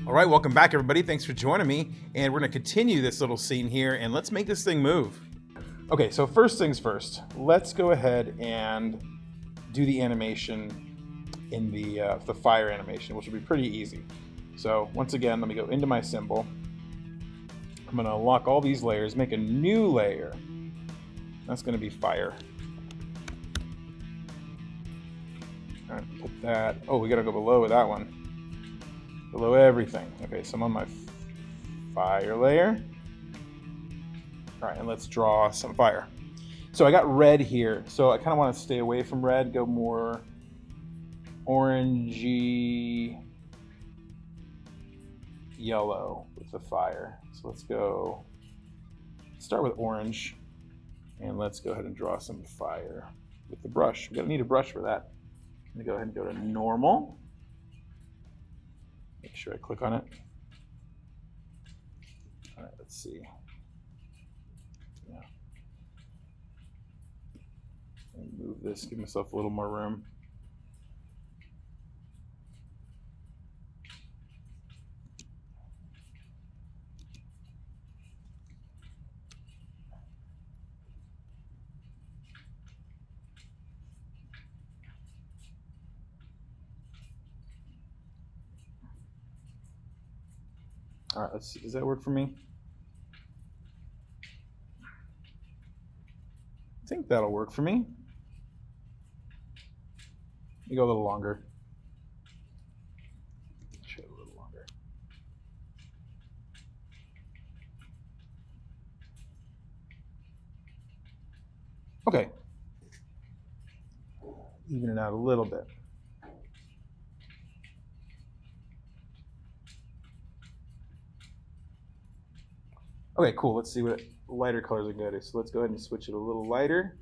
All right, welcome back, everybody. Thanks for joining me. And we're going to continue this little scene here, and let's make this thing move. Okay, so first things first, let's go ahead and do the animation in the fire animation, which will be pretty easy. So once again, let me go into my symbol. I'm going to unlock all these layers, make a new layer. That's going to be fire. All right, put that. Oh, we got to go below with that one. Below everything. Okay, so I'm on my fire layer. All right, and let's draw some fire. So I got red here. So I kind of want to stay away from red, go more orangey yellow with the fire. So let's start with orange, and let's go ahead and draw some fire with the brush. We're gonna need a brush for that. I'm gonna go ahead and go to normal. Make sure I click on it. All right, let's see. Yeah. And move this, give myself a little more room. All right, let's see. Does that work for me? I think that'll work for me. Let me go a little longer. Show it a little longer. Okay. Even it out a little bit. Okay, cool. Let's see what lighter colors are good. So let's go ahead and switch it a little lighter.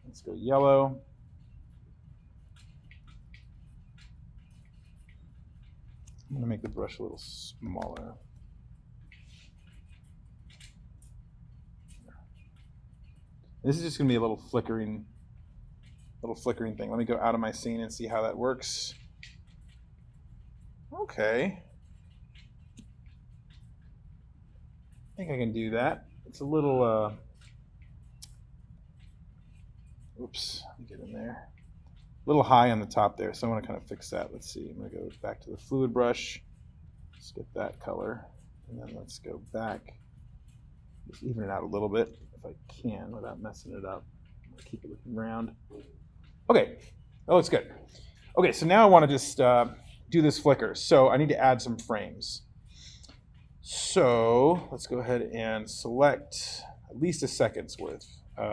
Let's go yellow. I'm going to make the brush a little smaller. This is just going to be a little flickering thing. Let me go out of my scene and see how that works. Okay. I think I can do that. It's a little, oops, let me get in there. A little high on the top there, so I want to kind of fix that. Let's see, I'm going to go back to the fluid brush. Let's get that color, and then let's go back. Just even it out a little bit, if I can, without messing it up. I'm going to keep it looking round. Okay, that looks good. Okay, so now I want to just do this flicker. So I need to add some frames. So let's go ahead and select at least a second's worth. Do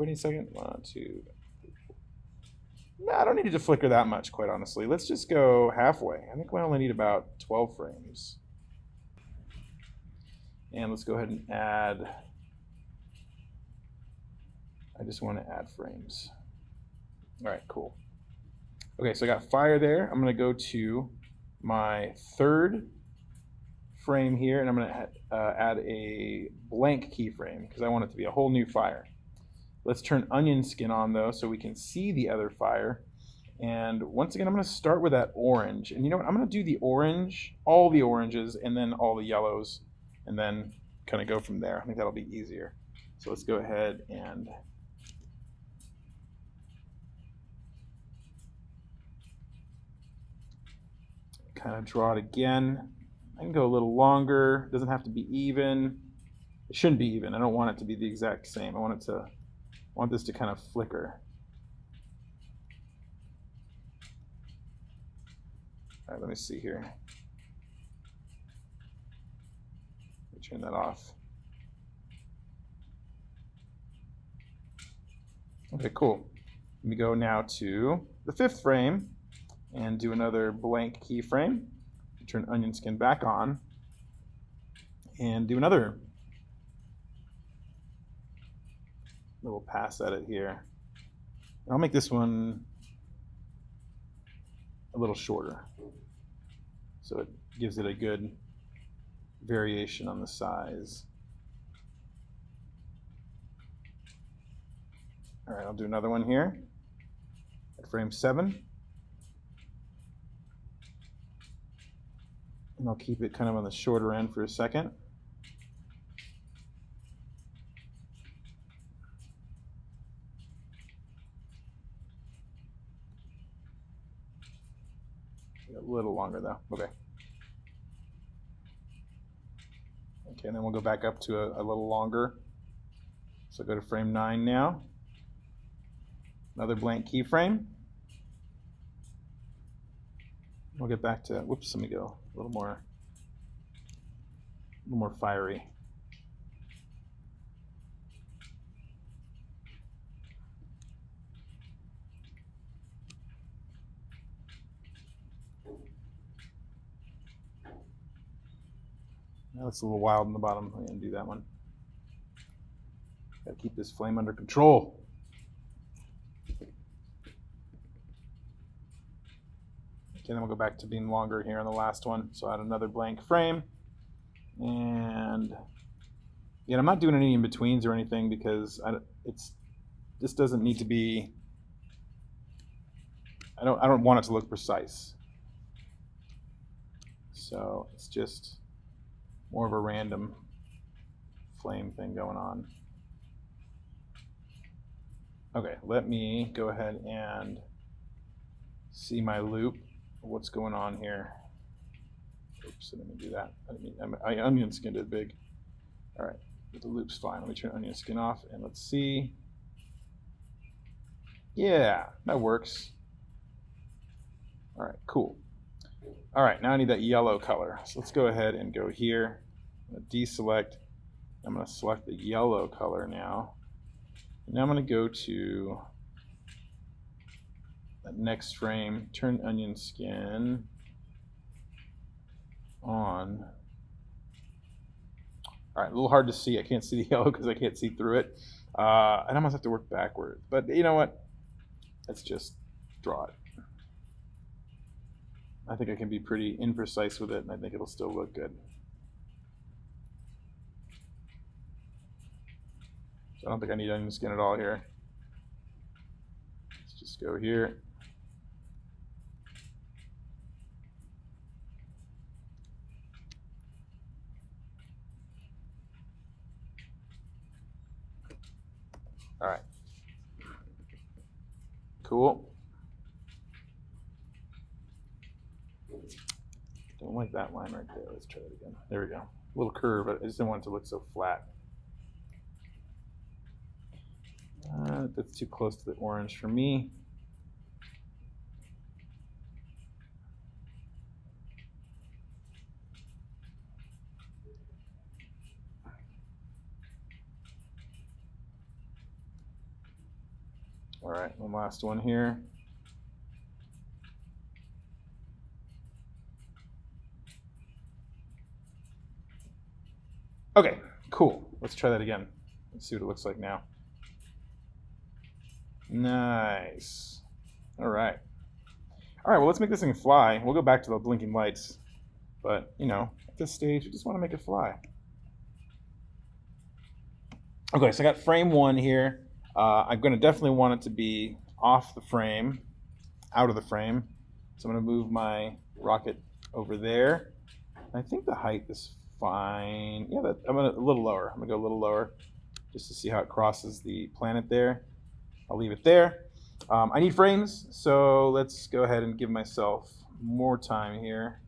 I need a second? 1, 2, 3, 4. No, I don't need it to flicker that much, quite honestly. Let's just go halfway. I think we only need about 12 frames. And let's go ahead and add. I just want to add frames. All right, cool. Okay, so I got fire there. I'm going to go to my third frame here, and I'm going to add a blank keyframe because I want it to be a whole new fire. Let's turn onion skin on though so we can see the other fire. And once again, I'm going to start with that orange. And you know what? I'm going to do the orange, all the oranges, and then all the yellows, and then kind of go from there. I think that'll be easier. So let's go ahead and kind of draw it again. I can go a little longer. It doesn't have to be even. It shouldn't be even. I don't want it to be the exact same. I want this to kind of flicker. All right, let me see here. Let me turn that off. Okay, cool. Let me go now to the fifth frame and do another blank keyframe. Turn onion skin back on and do another little pass at it here. I'll make this one a little shorter so it gives it a good variation on the size. All right, I'll do another one here at frame 7. And I'll keep it kind of on the shorter end for a second. A little longer though. Okay. Okay, and then we'll go back up to a little longer. So go to frame 9 now. Another blank keyframe. We'll get back to, whoops, let me go a little more fiery. Now it's a little wild in the bottom. I'm going to do that one. Got to keep this flame under control. Okay, then we'll go back to being longer here on the last one. So add another blank frame. And again, I'm not doing any in-betweens or anything because this doesn't need to be, I don't want it to look precise. So it's just more of a random flame thing going on. Okay, let me go ahead and see my loop. What's going on here? Oops, I didn't do that. I onion skinned it big. All right, the loop's fine. Let me turn onion skin off and let's see. Yeah, that works. All right, cool. All right, now I need that yellow color. So let's go ahead and go here. I'm going to deselect. I'm going to select the yellow color now. And now I'm going to go to that next frame, turn onion skin on. All right, a little hard to see. I can't see the yellow because I can't see through it. And I must have to work backwards. But you know what? Let's just draw it. I think I can be pretty imprecise with it, and I think it'll still look good. So I don't think I need onion skin at all here. Let's just go here. All right. Cool. Don't like that line right there. Let's try it again. There we go. A little curve, but I just didn't want it to look so flat. That's too close to the orange for me. All right, one last one here. Okay, cool. Let's try that again. Let's see what it looks like now. Nice. All right. All right, well, let's make this thing fly. We'll go back to the blinking lights. But, you know, at this stage, we just want to make it fly. Okay, so I got frame 1 here. I'm going to definitely want it to be off the frame, out of the frame. So I'm going to move my rocket over there. I think the height is fine. Yeah, I'm going to a little lower. I'm going to go a little lower just to see how it crosses the planet there. I'll leave it there. I need frames, so let's go ahead and give myself more time here.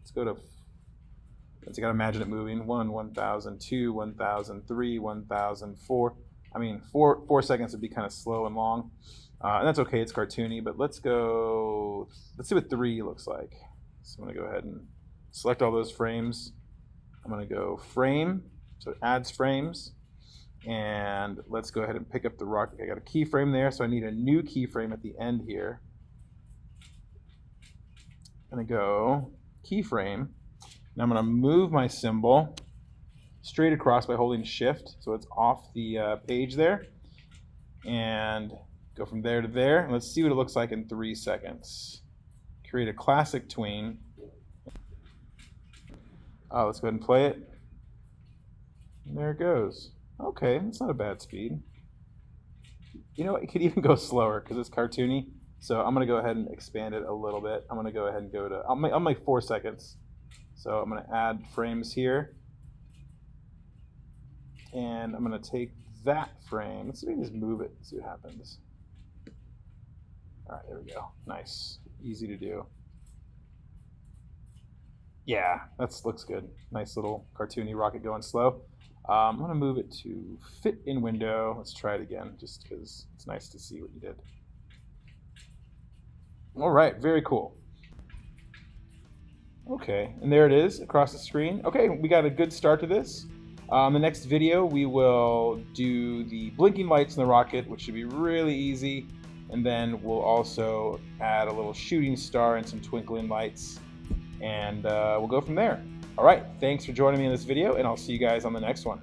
Let's go to, I got to imagine it moving. 1, 1,000, 2, 1,000, 3, 1,000, 4. I mean, 4 seconds would be kind of slow and long. And that's okay, it's cartoony, but let's see what 3 looks like. So I'm going to go ahead and select all those frames. I'm going to go frame, so it adds frames. And let's go ahead and pick up the rocket. I got a keyframe there, so I need a new keyframe at the end here. I'm going to go keyframe. Now I'm going to move my symbol straight across by holding shift, so it's off the page there. And go from there to there. And let's see what it looks like in 3 seconds. Create a classic tween. Let's go ahead and play it. And there it goes. Okay, that's not a bad speed. You know what, it could even go slower because it's cartoony. So I'm going to go ahead and expand it a little bit. I'm going to go ahead and go to, I'll make 4 seconds. So I'm going to add frames here. And I'm going to take that frame. Let's see if we can just move it and see what happens. All right, there we go. Nice. Easy to do. Yeah, that looks good. Nice little cartoony rocket going slow. I'm going to move it to fit in window. Let's try it again, just because it's nice to see what you did. All right, very cool. Okay, and there it is across the screen. Okay, we got a good start to this. The next video, we will do the blinking lights in the rocket, which should be really easy. And then we'll also add a little shooting star and some twinkling lights. And we'll go from there. All right, thanks for joining me in this video, and I'll see you guys on the next one.